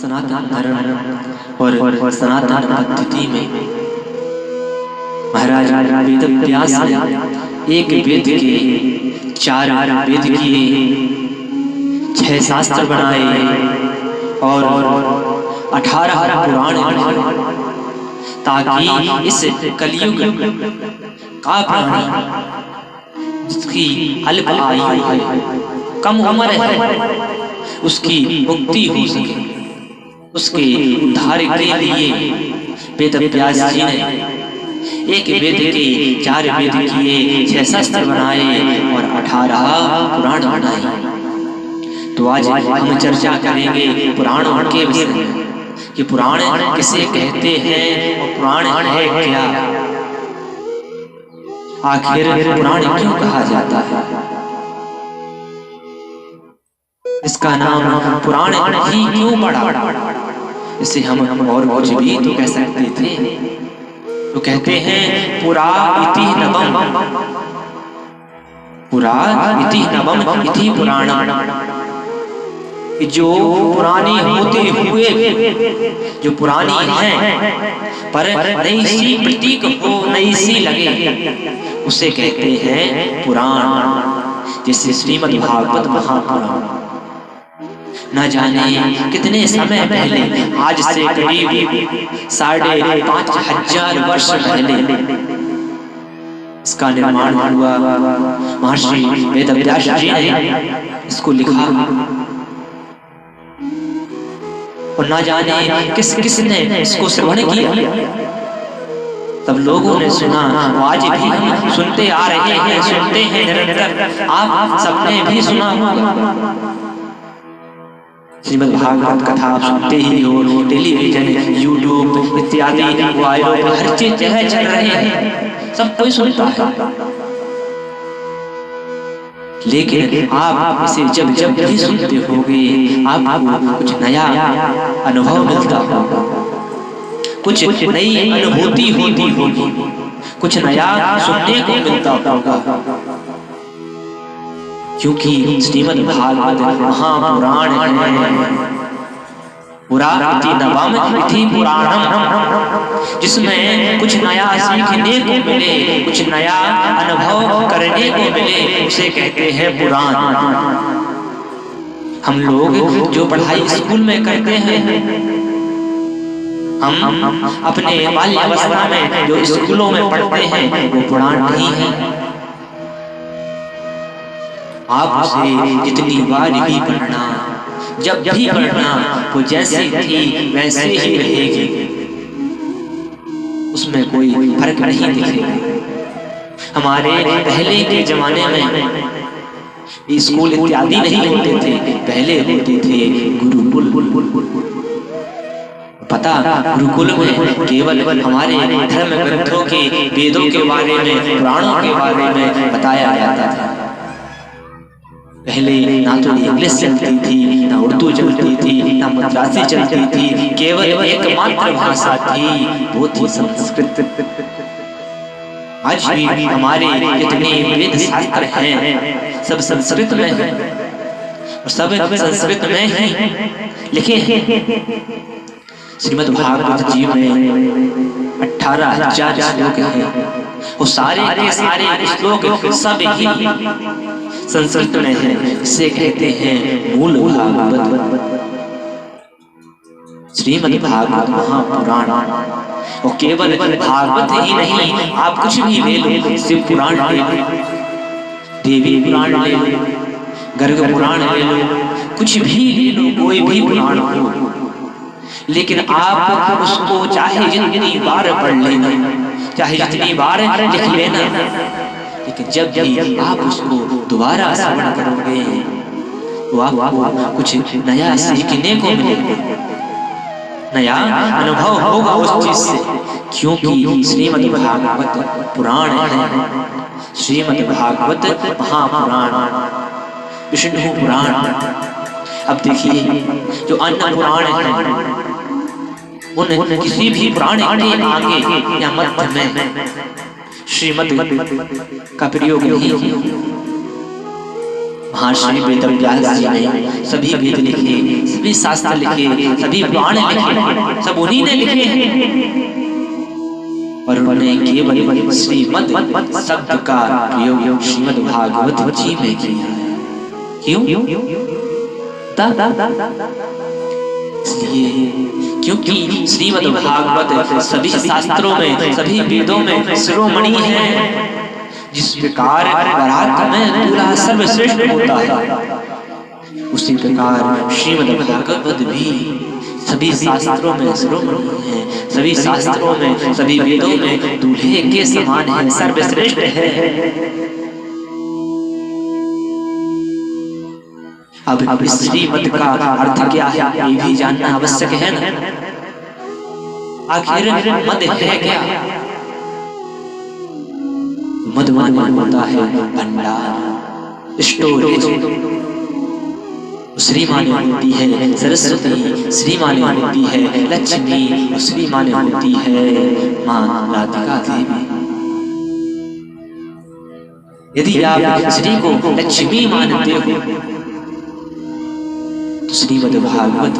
सनातन धर्म और सनातन पद्धति में महाराज वेद व्यास ने एक वेद के 4 वेद किए, 6 शास्त्र बनाए और 18 पुराण बनाए, ताकि इस कलयुग का प्राणी जिसकी अल्प आयु है, कम उम्र है, उसकी मुक्ति हो सके। उसके उद्धार के लिए वेद व्यास जी ने एक वेद के 4 वेद किए, 6 शास्त्र बनाए और 18 पुराण बनाए। तो आज हम चर्चा करेंगे पुराणों के विषय में कि पुराण किसे कहते हैं और पुराण है क्या, आखिर पुराण क्यों कहा जाता है, इसका नाम पुराण ही क्यों पड़ा। इसे हम और कुछ भी तो कह सकते थे। तो कहते हैं पुरा इति नवम, पुरा इति नवम इति पुराण, जो पुरानी होते हुए जो पुरानी हैं पर नई सी प्रतीक हो, नई सी लगे, उसे कहते हैं पुराण। जैसे श्रीमद् भागवत महापुराण न जाने कितने समय पहले, आज से करीब 5,500 वर्ष पहले इसका निर्माण हुआ। महर्षि वेद व्यास जी ने इसको लिखा और न जाने किस किसने इसको श्रवण किया। सब लोगों ने सुना, आज भी हम सुनते आ रहे हैं, सुनते हैं निरंतर। आप सबने भी सुना होगा, श्रीमद् भागवत कथा आप सुनते ही हो, टेलीविजन, यूट्यूब इत्यादि हर चीज चल रहे हैं, सब कोई सुनता है। लेकिन आप इसे जब जब भी सुनते होगे, आपको कुछ नया अनुभव मिलता होगा, कुछ नई अनुभूति होती होगी, कुछ नया सुनने को मिलता होगा। क्योंकि श्रीमद् भागवत महापुराण है, पुरा इति नवम इति पुराणम, जिसमें कुछ नया सीखने को मिले, कुछ नया अनुभव करने को मिले, उसे कहते हैं पुराण। हम लोग जो पढ़ाई स्कूल में करते हैं, हम अपने बाल्यावस्था में जो स्कूलों में पढ़ते हैं, वो पुराण नहीं है। आप उसे जितनी बार भी पढ़ना, जब भी पढ़ना, वो जैसी थी वैसे ही रहेगी, उसमें कोई फर्क नहीं दिखेगा। हमारे पहले के जमाने में स्कूल इत्यादि नहीं होते थे, पहले होते थे गुरुकुल। पता, गुरुकुल में केवल हमारे धर्म ग्रंथों के, वेदों के बारे में, पुराणों के बारे में बताया जाता था। पहले ना तो इंग्लिश चलती थी, ना उर्दू चलती थी, ना मद्रासी चलती थी, केवल एकमात्र भाषा थी, वो थी संस्कृत। आज भी हमारे जितने वेद शास्त्र हैं, सब संस्कृत में हैं और सब संस्कृत में ही लिखे हैं। श्रीमद् भागवत जी में 18,000 श्लोक हैं, वो सारे के सारे श्लोक सब ही संस्कृत में है। इसे कहते हैं मूल भागवत, श्रीमद् भागवत महापुराण। और केवल भागवत ही नहीं, आप कुछ भी ले लो, शिव पुराण ले लो, देवी पुराण ले लो, गर्ग पुराण ले लो, कुछ भी ले लो, कोई भी पुराण हो, लेकिन आप उसको चाहे जितनी बार पढ़ लेना, चाहे जितनी बार लिख लेना, लेकिन जब भी आप उसको दोबारा श्रवण करोगे तो आपको कुछ नया सीखने को मिलेगा, नया अनुभव होगा उस चीज से। क्योंकि श्रीमद् भागवत पुराण है, श्रीमद् भागवत महापुराण, विष्णु पुराण। अब देखिए, जो अन्य पुराण है, उन किसी भी पुराण के आगे या मध्य में श्रीमद् का प्रयोग नहीं। महर्षि वेद व्यास जी ने सभी वेद लिखे, सभी शास्त्र लिखे, सभी पुराण लिखे, सब उन्हीं ने लिखे हैं। और उन्होंने केवल श्रीमद शब्द का प्रयोग श्रीमद् भागवत जी में किया है। क्यों? इसलिए क्योंकि श्रीमद् भागवत सभी शास्त्रों में, सभी वेदों में शिरोमणि है। जिस प्रकार पराक्रम में दूल्हा सर्वश्रेष्ठ होता है, उसी प्रकार श्रीमद् भागवत भी सभी शास्त्रों में शिरोमणि है, सभी शास्त्रों में, सभी वेदों में दूल्हे के समान है, सर्वश्रेष्ठ है। अब इस श्रीमद् का अर्थ क्या है ये भी जानना आवश्यक है ना। आखिर मद है क्या? मद माने होता है भंडार, स्टोरेज। श्री माने होती है सरस्वती, श्री माने होती है लक्ष्मी, श्री माने होती है मां राधिका देवी। यदि आप श्री को लक्ष्मी मानते हो तो श्रीमद् भागवत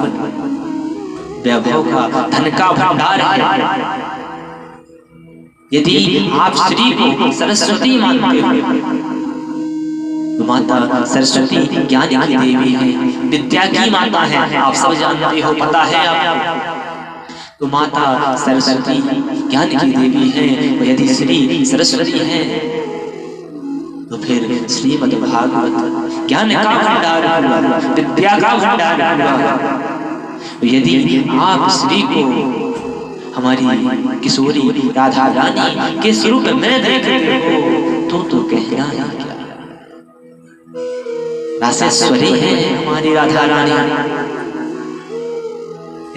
वैभव का, धन का भंडार है। यदि आप श्री को सरस्वती मानते हो तो माता सरस्वती ज्ञान की देवी है, विद्या की माता है, आप सब जानते हो, पता है आपको। तो माता सरस्वती ज्ञान की देवी है। यदि श्री सरस्वती है तो फिर श्रीमद् भागवत ज्ञान का भंडार हुआ, विद्या का भंडार हुआ। यदि आप श्री को हमारी किशोरी राधा रानी के स्वरूप में देखते हो तो कहना है क्या? रासेश्वरी है हमारी राधा रानी।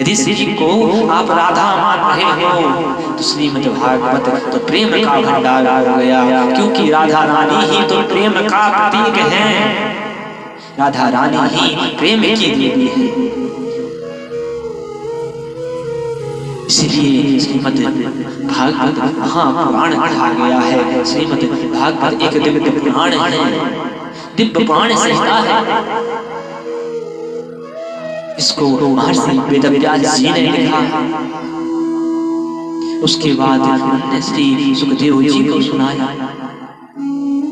यदि श्री को आप राधा मान रहे हो तो श्रीमद् भागवत तो प्रेम का भंडार हो गया, क्योंकि राधा रानी ही तो प्रेम का प्रतीक है। राधा रानी ही प्रेम की देवी है। इसलिए श्रीमद् भागवत महापुराण कहा गया है। श्रीमद् भागवत एक दिव्य पुराण है, दिव्य पुराण संहिता है। इसको महर्षि वेदव्यास जी ने लिखा। उसके बाद उन्होंने श्री सुखदेव जी को सुनाया।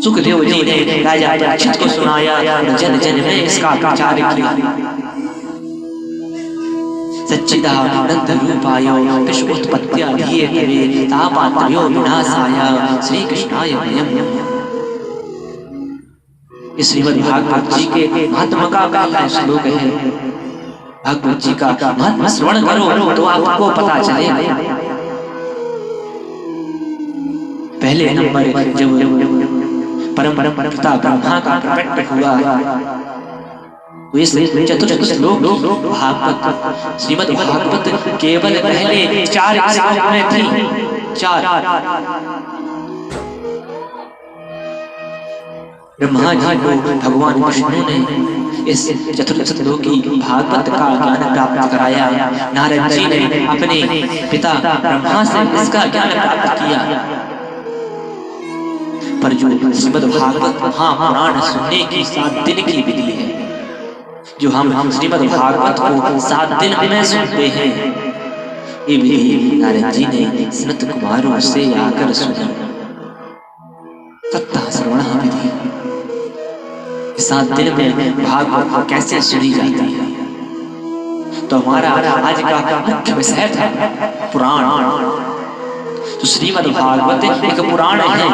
सुखदेव जी ने राजा परीक्षित को सुनाया। जन जन में इसका प्रचार किया। सच्चिदानंद रूपायो विश्वोत्पत्त्यादिहेतवे तापात्रयो विनाशाय श्री कृष्णाय वयम्। इस श्रीमद् भागवत जी के महात्मा का पहला श्लोक है। भागवत जी का महात्मा श्रवण करो तो आपको पता चलेगा। पहले नंबर जब परम पिता ब्रह्मा का प्रकट हुआ तो इस चतुर्थ श्लोक भागवत श्रीमद् भागवत केवल पहले 4 श्लोक में थी। 4 ब्रह्मा जी को भगवान विष्णु ने इस चतुर्थ श्लोकी भागवत का ज्ञान प्राप्त कराया। नारद जी ने अपने पिता ब्रह्मा से इसका ज्ञान प्राप्त किया। पर जो श्रीमद् भागवत महापुराण सुनने की 7 दिन की विधि है, जो हम श्रीमद् भागवत को 7 दिन में सुनते हैं, ये विधि नारद जी ने सनत कुमारों से आकर सुनी। सत्ता श्रवण विधि 7 दिन में भागवत कैसे सुनी जाती है। तो हमारा आज का मुख्य विषय था पुराण। तो श्रीमद् भागवत एक पुराण है।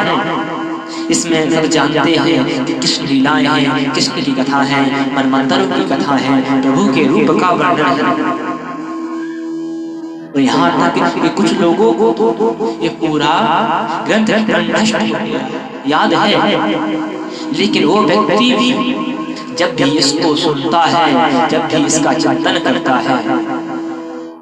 इसमें सब जानते हैं कि कृष्ण लीलाएं हैं, कृष्ण की कथा है, मनमंत्रों की कथा है, प्रभु के रूप का वर्णन है। तो यहाँ तक कि कुछ लोगों को ये पूरा ग्रंथ नष्ट हो गया याद है, लेकिन वो व्यक्ति भी जब भी इसको सुनता है, जब भी इसका चिंतन करता है,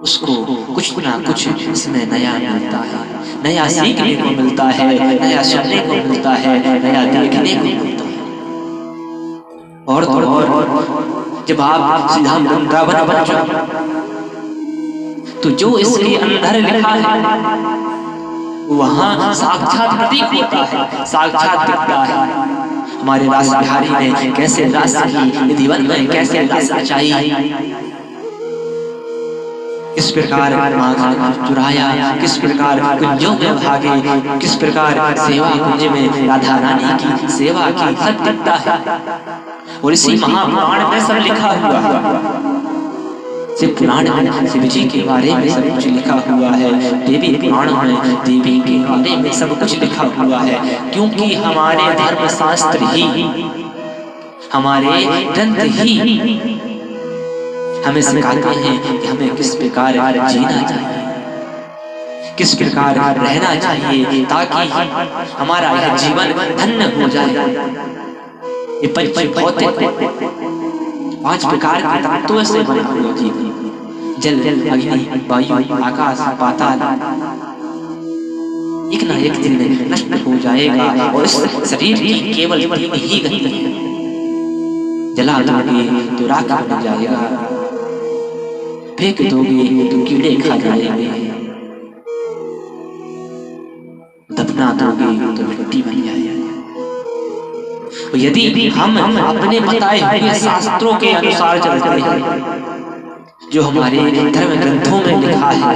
उसको कुछ ना कुछ इसमें नया मिलता है, नया सीखने को मिलता है, नया सुनने को मिलता है, नया देखने को मिलता है। और जब आप सीधा वृंदावन बन जाओ तो जो इसके अंदर लिखा है वहाँ साक्षात प्रतीक होता है, साक्षात दिखता है। हमारे रास बिहारी ने कैसे रास की, निधिवन में कैसे रास रचाई, किस प्रकार माखन चुराया, किस प्रकार कुंजों में भागे, किस प्रकार सेवा कुंज में राधा रानी की सेवा की, सब दिखता है। और इसी महापुराण में सब लिखा हुआ है। शिव पुराण में शिव जी के बारे में सब कुछ लिखा हुआ है, देवी पुराण में देवी के बारे में सब कुछ लिखा हुआ है। क्योंकि हमारे धर्म शास्त्र ही, हमारे ग्रंथ ही हमें सिखाते हैं कि हमें किस प्रकार जीना चाहिए, किस प्रकार रहना चाहिए, ताकि हमारा यह जीवन धन्य हो जाए। ये पंच भौतिक 5 प्रकार के तत्वों से बना हुआ जीवन, जल अग्नि वायु आकाश पाताल, एक ना एक दिन नष्ट हो जाएगा। और इस शरीर की केवल तीन ही गति है, जला दोगे तो राख बन जाएगा, फेंक दोगे तो कीड़े खा जाएंगे, दफना दोगे तो मिट्टी बन जाएगा। यदि हम अपने बताए हुए शास्त्रों के अनुसार चलते हैं, जो हमारे धर्म ग्रंथों में लिखा है,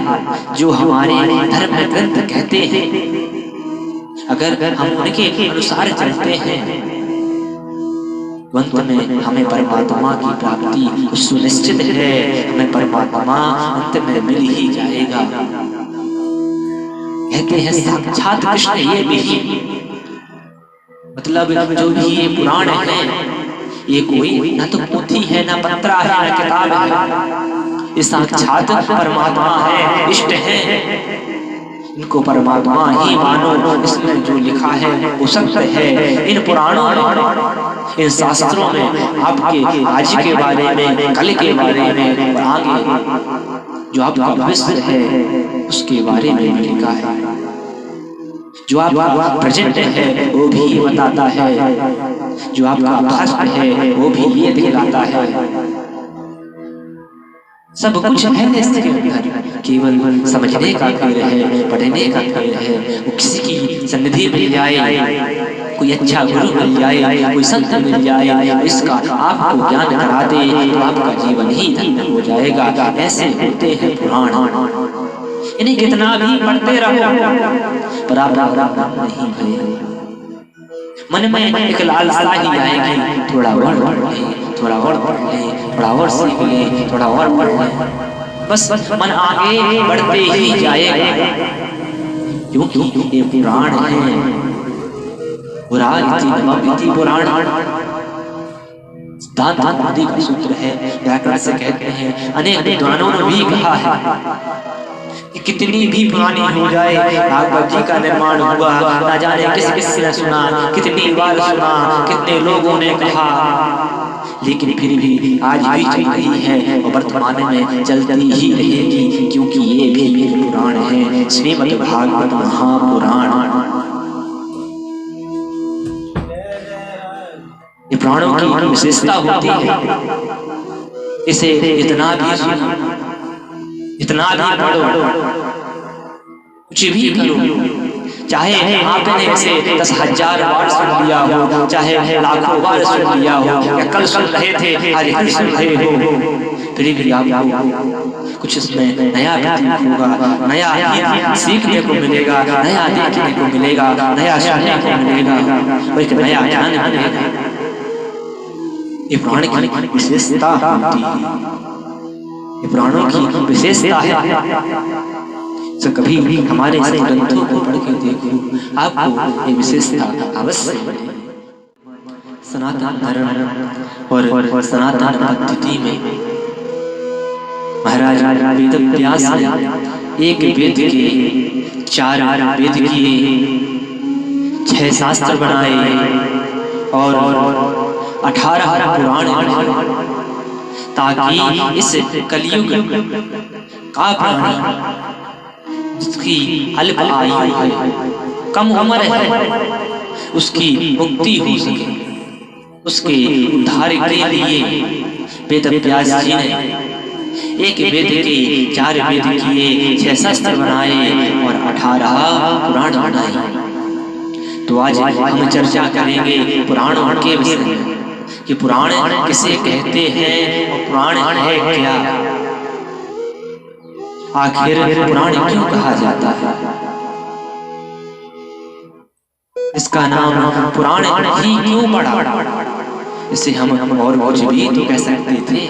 जो हमारे धर्म ग्रंथ कहते हैं, अगर हम उनके अनुसार चलते हैं, अंत में हमें परमात्मा की प्राप्ति सुनिश्चित है। हमें परमात्मा अंत में मिल ही जाएगा। कहते हैं साक्षात कृष्ण ये भी, मतलब जो भी ये पुराण है, ये कोई न तो पोथी है, न पत्रा है, न किताब है, ये साक्षात परमात्मा है, इष्ट है। इनको परमात्मा ही मानो, इसमें जो लिखा है वो सत्य है। इन पुराणों में, इन शास्त्रों में आपके आज के बारे में, कल के बारे में और आगे जो आपका भविष्य है उसके बारे में भी लिखा है। जो आपका प्रेजेंट है वो भी ये बताता है, जो आपका पास्ट है वो भी ये दिखलाता है। सब कुछ है इसके अंदर, केवल समझने का खेल है, पढ़ने का खेल है। वो किसी की सन्निधि मिल जाए, कोई अच्छा गुरु मिल जाए, कोई संत मिल जाए, इसका आपको ज्ञान करा दे तो आपका जीवन ही धन्य हो जाएगा। ऐसे होते हैं पुराण। इन्हें कितना भी पढ़ते रहो पर आप नहीं भरे, मन में एक लालसा ही आएगी, थोड़ा और पढ़ ले, थोड़ा और पढ़ ले, थोड़ा और सीख ले, थोड़ा और पढ़ ले, बस मन आगे बढ़ते ही जाएगा। क्योंकि ये पुराण है, पुराण दांत आदि का सूत्र है, व्याकरण से कहते हैं। अनेक विद्वानों ने भी कहा है कि कितनी भी पुरानी हो जाए, भागवत जी का निर्माण हुआ, ना जाने किस ने सुना, कितनी बार सुना, कितने लोगों ने कहा, लेकिन फिर भी आज भी चल रही है और वर्तमान में चलती ही रहेगी। क्योंकि ये भी एक पुराण है, श्रीमद् भागवत महापुराण। ये पुराणों की विशेषता होती है, इसे इतना भी सुनो, इतना भी पढ़ो, कुछ भी करो, चाहे आपने इसे 10,000 बार सुन लिया हो, चाहे लाखों बार सुन लिया हो, या कल सुन रहे थे आज फिर सुन रहे हो, फिर भी आपको कुछ इसमें नया होगा, नया सीखने को मिलेगा, नया देखने को मिलेगा, नया सुनने को मिलेगा, और एक नया ज्ञान मिलेगा। ये पुराण की विशेषता होती है, ये पुराणों की विशेषता है। तो कभी हमारे ग्रंथों को पढ़ के देखो, आपको ये विशेषता अवश्य मिलेगी। सनातन धर्म और सनातन पद्धति में महाराज वेद व्यास ने एक वेद के 4 वेद किए, 6 शास्त्र बनाए और 18 पुराण, ताकि इस कलयुग का प्राणी जिसकी अल्प आयु है, कम उम्र है, उसकी मुक्ति हो सके, उसके उद्धार के लिए वेद व्यास जी ने एक वेद के 4 वेद किए, 6 शास्त्र बनाए और 18 पुराण बनाए। तो आज हम चर्चा करेंगे पुराणों के विषय में कि पुराण किसे कहते हैं और पुराण है क्या। आखिर पुराण क्यों कहा जाता है? इसका नाम पुराण ही क्यों पड़ा? इसे हम और कुछ भी तो कह सकते थे।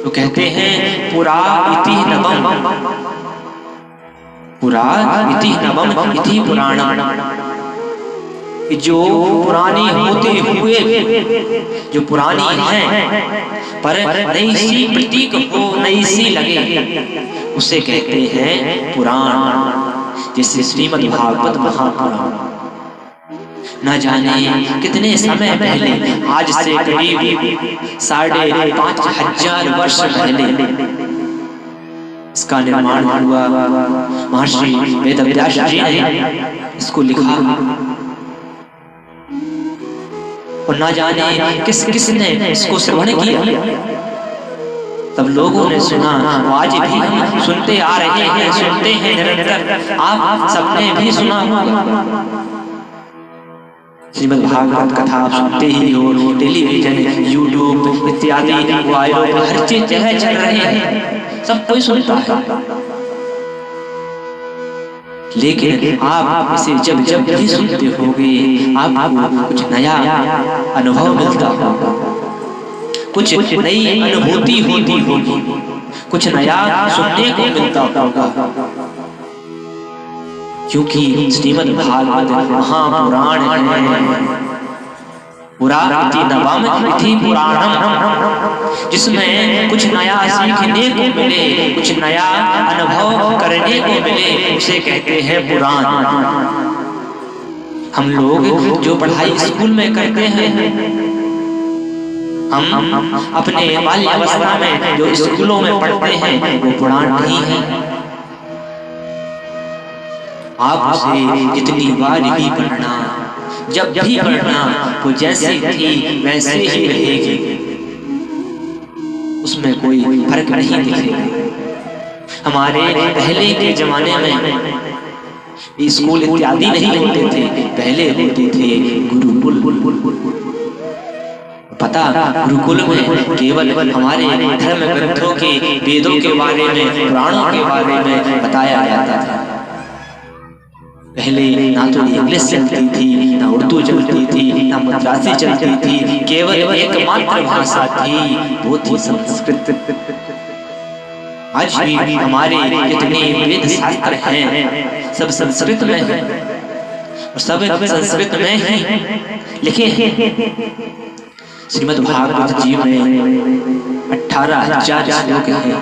तो कहते हैं पुरा इति नवम, पुरा इति नवम इति पुराण। जो पुरानी होते हुए जो पुरानी है पर नई सी प्रतीक हो, नई सी लगे, उसे कहते हैं पुराण। जैसे श्रीमद् भागवत महापुराण। न जाने कितने समय पहले, आज से करीब 5,500 वर्ष पहले इसका निर्माण हुआ। महर्षि वेदव्यास जी ने इसको लिखा और न जाने किस किसने इसको श्रवण किया। सब लोगों ने सुना, आज भी सुनते आ रहे हैं, सुनते हैं निरंतर। आप सबने भी सुना होगा। श्रीमद् भागवत कथा आप सुनते ही हो, टेलीविजन, यूट्यूब इत्यादि वायरल हर चीज चल रहे हैं, सब कोई सुनता है। लेकिन आप इसे जब जब भी सुनते होगे, आपको कुछ नया अनुभव मिलता होगा, कुछ नई अनुभूति होती होगी, कुछ नया सुनने को मिलता होगा। क्योंकि श्रीमद् भागवत महापुराण है। पुराति नवम इति पुराणम, जिसमें कुछ नया सीखने को मिले, कुछ नया अनुभव करने को मिले, उसे कहते हैं पुराण। हम लोग जो पढ़ाई स्कूल में करते हैं, हम अपने बाल्यावस्था में जो स्कूलों में पढ़ते हैं, वो पुराण नहीं है। आप उसे जितनी बार भी पढ़ना, जब भी पढ़ना, वो जैसी थी वैसे ही रहेगी, उसमें कोई फर्क नहीं दिखेगा। हमारे पहले के जमाने में स्कूल इत्यादि नहीं होते थे, पहले होते थे गुरुकुल। पता, गुरुकुल में केवल हमारे धर्म ग्रंथों के, वेदों के बारे में, पुराणों के बारे में बताया जाता था। पहले ना तो इंग्लिश चलती थी, ना उर्दू चलती थी, ना मद्रासी चलती थी, केवल एकमात्र भाषा थी, वो थी संस्कृत। आज भी हमारे जितने वेद शास्त्र हैं, सब संस्कृत में हैं और सब संस्कृत में ही लिखे हैं। श्रीमद् भागवत जी में 18,000 श्लोक हैं,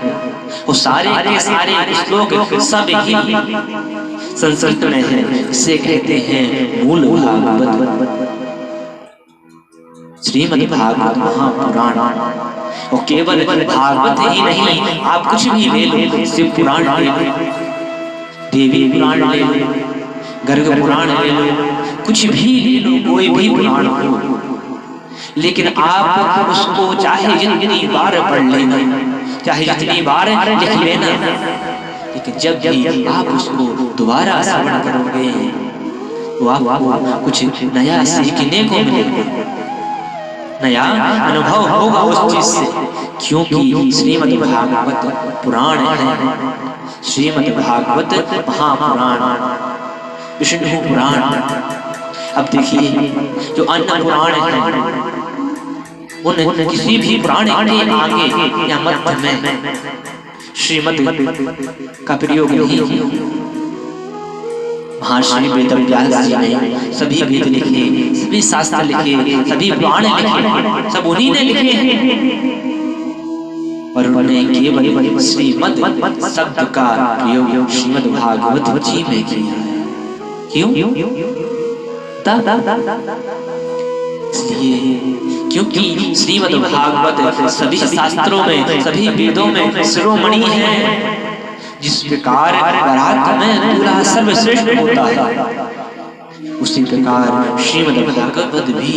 वो सारे के सारे श्लोक सब ही संस्कृत में है। इसे कहते हैं मूल भागवत, श्रीमद् भागवत महापुराण। और केवल भागवत ही नहीं, आप कुछ भी ले लो, शिव पुराण ले लो, देवी पुराण ले लो, गर्ग पुराण ले लो, कुछ भी ले लो, कोई भी पुराण हो, लेकिन आप उसको चाहे जितनी बार पढ़ लेना, चाहे जितनी बार लिख लेना, लेकिन जब भी आप उसको दोबारा श्रवण करोगे तो आपको कुछ नया सीखने को मिलेगा, नया अनुभव होगा उस चीज से। क्योंकि श्रीमद् भागवत पुराण है, श्रीमद् भागवत महापुराण, विष्णु पुराण। अब देखिए, जो अन्य पुराण है, उन किसी भी पुराण के आगे या मध्य में श्रीमद् का प्रयोग नहीं। महर्षि वेदव्यास जी ने सभी वेद लिखे, सभी शास्त्र लिखे, सभी पुराण लिखे, सब उन्हीं ने लिखे हैं। और उन्होंने केवल श्रीमद् शब्द का प्रयोग श्रीमद् भागवत जी में किया है। क्यों? इसलिए क्योंकि श्रीमद् भागवत सभी शास्त्रों में, सभी वेदों में शिरोमणि है। जिस प्रकार पराक्रम में दूल्हा सर्वश्रेष्ठ होता है, उसी प्रकार श्रीमद् भागवत भी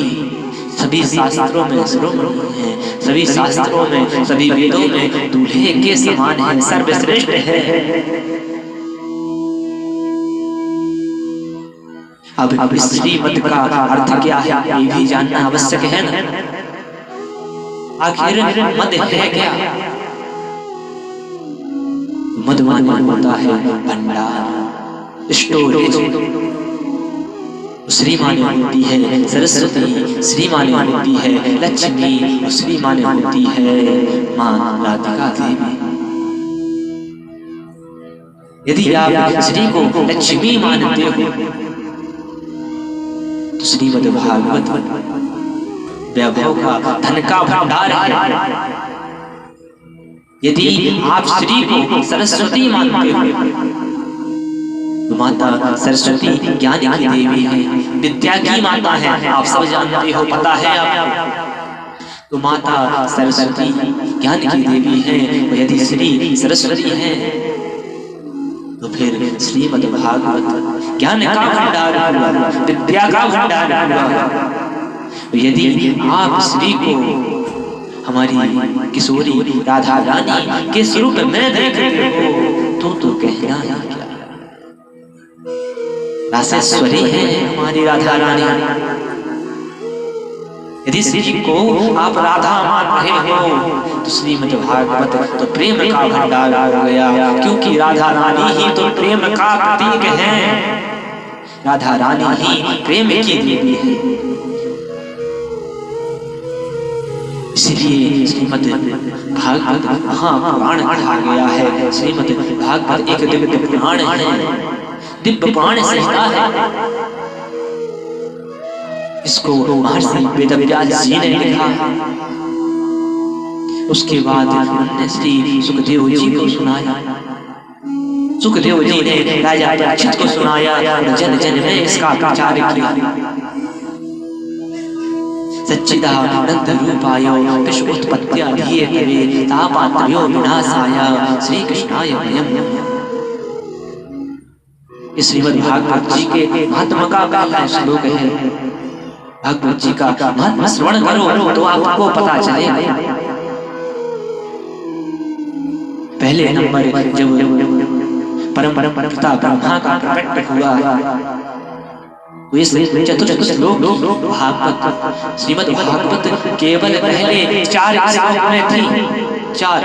सभी शास्त्रों में शिरोमणि है, सभी शास्त्रों में, सभी वेदों में दूल्हे के समान है, सर्वश्रेष्ठ है। अब इस श्रीमद् का अर्थ क्या है, ये भी जानना आवश्यक है ना। आखिर मद है क्या? मधुबन होता है भंडार, स्टोरेज। श्री माने होती है सरस्वती, श्री माने होती है लक्ष्मी, श्री माने होती है माँ राधिका देवी। यदि आप श्री को लक्ष्मी मानते हो तो श्रीमद् भागवत वैभव का, धन का भंडार है। यदि आप श्री को सरस्वती मानते हो तो माता सरस्वती ज्ञान की देवी है, विद्या की माता है, आप सब जानते हो, पता है आपको। तो माता सरस्वती ज्ञान की देवी है। यदि श्री सरस्वती है तो फिर श्रीमद् भागवत ज्ञान का भंडार हुआ, विद्या का भंडार हुआ। यदि आप श्री को हमारी किशोरी राधा रानी के स्वरूप में देखते हो तो कहना है क्या, रासेश्वरी है हमारी राधा रानी। यदि श्री को आप राधा मान रहे हो तो श्रीमद् भागवत तो प्रेम का भंडार हो गया, क्योंकि राधा रानी ही तो प्रेम का प्रतीक है, राधा रानी ही प्रेम की देवी है। इसलिए श्रीमद् भागवत महापुराण कहा गया है। श्रीमद् भागवत एक दिव्य पुराण है, दिव्य पुराण संहिता है। इसको महर्षि वेदव्यास जी ने लिखा। उसके बाद उन्होंने श्री सुखदेव जी को सुनाया। सुखदेव जी ने राजा परीक्षित को सुनाया, जन जन में इसका प्रचार किया। सच्चिदानंद रूपायो विश्वोत्पत्त्यादिहेतवे तापात्रयो विनाशाय श्री कृष्णाय वयम्। इस श्रीमद् भागवत जी के महात्मा का पहला श्लोक है। भागवत जी का महात्मा श्रवण करो तो आपको पता चलेगा। पहले नंबर जब परम पिता ब्रह्मा का प्रकट हुआ, चतुर्थ श्लोक भागवत श्रीमद् भागवत केवल पहले 4 श्लोक में थी। 4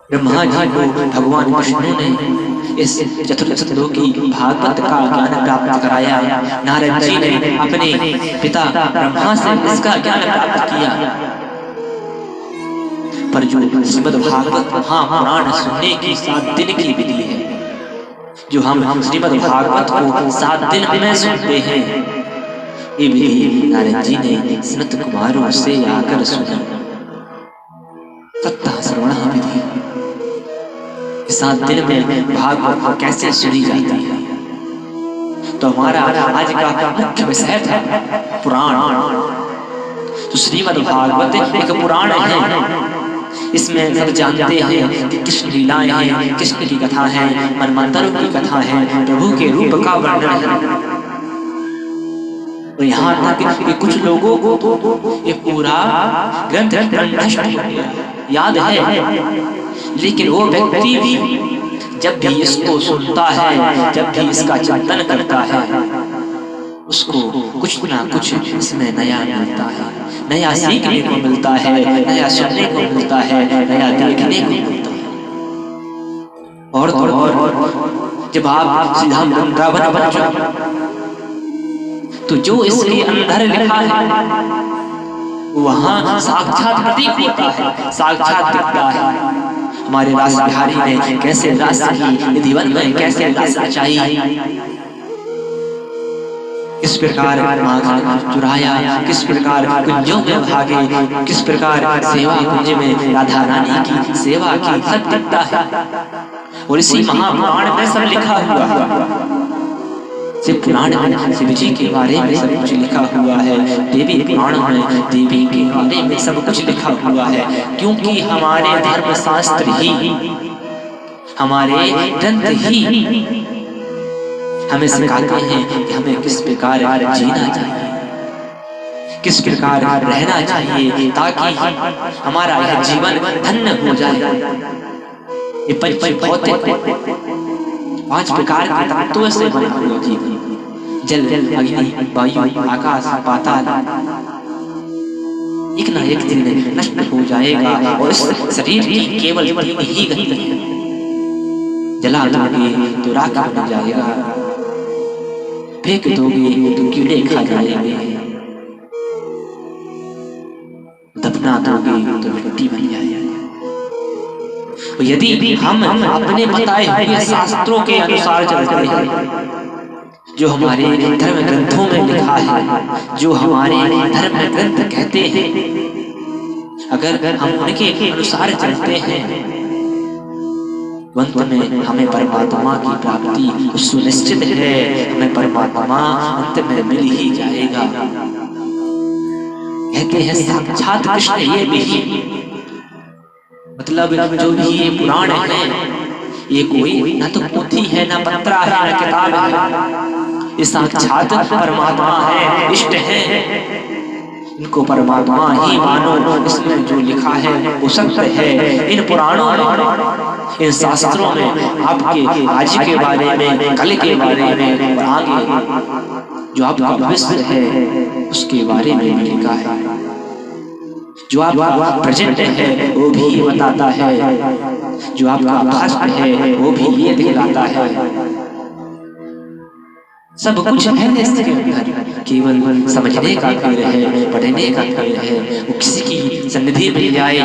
ब्रह्मा जी को भगवान विष्णु ने इस चतुर्थ श्लोकी भागवत का ज्ञान प्राप्त कराया। नारद जी ने अपने पिता ब्रह्मा से इसका ज्ञान प्राप्त किया। पर जो श्रीमद् भागवत महापुराण सुनने की 7 दिन की विधि है, जो हम श्रीमद् भागवत को 7 दिन में सुनते हैं, ये विधि नारद जी ने सनत कुमारों से आकर सुनी। सप्ताह श्रवण विधि 7 दिन में भागवत कैसे सुनी जाती है। तो हमारा आज का मुख्य विषय था पुराण। तो श्रीमद् भागवत एक पुराण है। इसमें सब जानते हैं कि कृष्ण लीलाएं हैं, कृष्ण की कथा है, मनमंत्रों की कथा है, प्रभु के रूप का वर्णन है। तो यहाँ तक कि कुछ लोगों को ये पूरा ग्रंथ नष्ट हो गया, याद है, लेकिन वो व्यक्ति भी जब भी इसको सुनता है, जब भी इसका चिंतन करता है, उसको कुछ ना कुछ इसमें नया मिलता है, नया सीखने को मिलता है, नया सुनने को मिलता है, नया देखने को मिलता है। और जब आप सीधा वृंदावन बन जाओ तो जो इसके अंदर लिखा है वहाँ साक्षात प्रतीक होता है, साक्षात दिखता है। हमारे रास बिहारी ने कैसे रास निधिवन में कैसे रास रचाई, किस प्रकार माखन चुराया, किस प्रकार कुंजों में भागे, किस प्रकार सेवा कुंज में राधा रानी की सेवा की, सब दिखता है। और इसी महापुराण में सब लिखा हुआ। शिव पुराण में शिव जी के बारे में सब कुछ लिखा हुआ है, देवी पुराण में देवी के बारे में सब कुछ लिखा हुआ है। क्योंकि हमारे धर्म शास्त्र ही, हमारे ग्रंथ ही हमें सिखाते हैं कि हमें किस प्रकार जीना चाहिए, किस प्रकार रहना चाहिए, ताकि हमारा यह जीवन धन्य हो जाए। ये पांच प्रकार के तत्वों से बना हुआ जीवन, जल, अग्नि, वायु, आकाश, पाताल। एक ना एक दिन नष्ट हो जाएगा और इस शरीर की केवल ही गति है। जला दोगे तो राख बन जाएगा, फेंक दोगे तो कीड़े खा जाएंगे, दफना दोगे तो मिट्टी बन जाएगी। यदि हम अपने बताए हुए शास्त्रों के अनुसार चलते हैं, जो हमारे धर्म ग्रंथों में लिखा है, जो हमारे धर्म ग्रंथ कहते हैं, अगर हम उनके अनुसार चलते हैं, अंत में हमें परमात्मा की प्राप्ति सुनिश्चित है। हमें परमात्मा अंत में मिल ही जाएगा। कहते हैं साक्षात कृष्ण ये भी, मतलब जो भी ये पुराण है, ये कोई ना तो पोथी है, ना पत्रा है, ना किताब है, ये साक्षात परमात्मा है, इष्ट है। इनको परमात्मा ही मानो। इसमें जो लिखा है वो सत्य है। इन पुराणों में, इन शास्त्रों में आपके आज के बारे में, कल के बारे में और आगे जो आपका भविष्य है उसके बारे में भी लिखा है। जो आपका प्रेजेंट है वो भी ये बताता है, जो आपका पास्ट है वो भी ये दिखलाता है। सब कुछ है इसके अंदर, केवल समझने का खेल है, पढ़ने का खेल है। वो किसी की सन्निधि मिल जाए,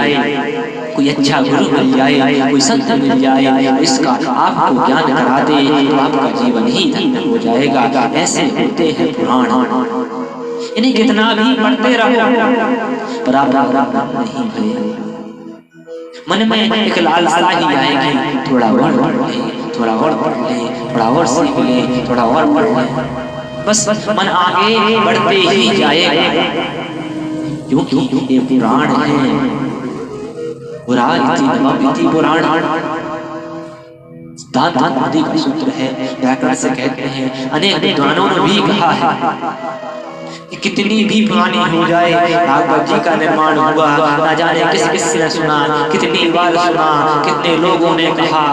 कोई अच्छा गुरु मिल जाए, कोई संत मिल जाए, इसका आपको ज्ञान करा दे तो आपका जीवन ही धन्य हो जाएगा। ऐसे होते हैं पुराण। इन्हें कितना भी पढ़ते रहो पर आप नहीं भरे। मन में एक लालसा ही आएगी, थोड़ा और पढ़ ले, थोड़ा और पढ़ ले, थोड़ा और सीख ले, थोड़ा और पढ़ ले, बस मन आगे बढ़ते ही जाएगा। क्योंकि ये पुराण है, पुराण दांत आदि का सूत्र है। व्याकरण से कहते हैं, अनेक विद्वानों ने भी कहा है कि कितनी भी पुरानी हो जाए, भागवत जी का निर्माण हुआ, ना जाने किस ने सुना, कितनी बार सुना, कितने लोगों ने कहा,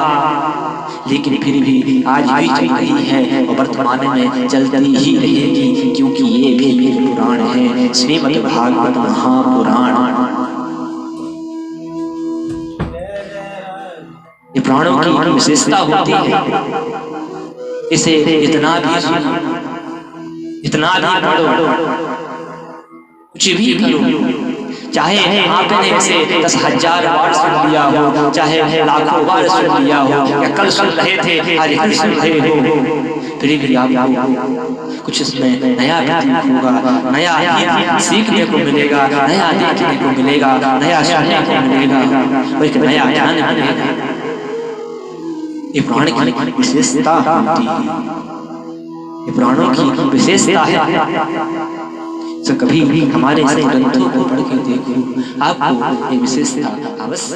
लेकिन फिर भी आज भी चल रही है और वर्तमान में चलती ही रहेगी। क्योंकि ये भी पुराण है, श्रीमद् भागवत महापुराण। ये पुराणों की विशेषता होती है। इसे इतना भी सुनो, इतना भी पढ़ो, कुछ भी करो, चाहे आपने इसे 10,000 बार सुन लिया हो, चाहे लाखों बार सुन लिया हो, या कल सुन रहे थे आज फिर सुन रहे हो, फिर भी आपको कुछ इसमें नया होगा, नया सीखने को मिलेगा, नया देखने को मिलेगा, नया सुनने को मिलेगा, और एक नया ज्ञान मिलेगा। ये पुराण की विशेषता होती है, ये पुराणों की विशेषता है। तो कभी हमारे ग्रंथों को पढ़ के देखो, आपको ये विशेषता अवश्य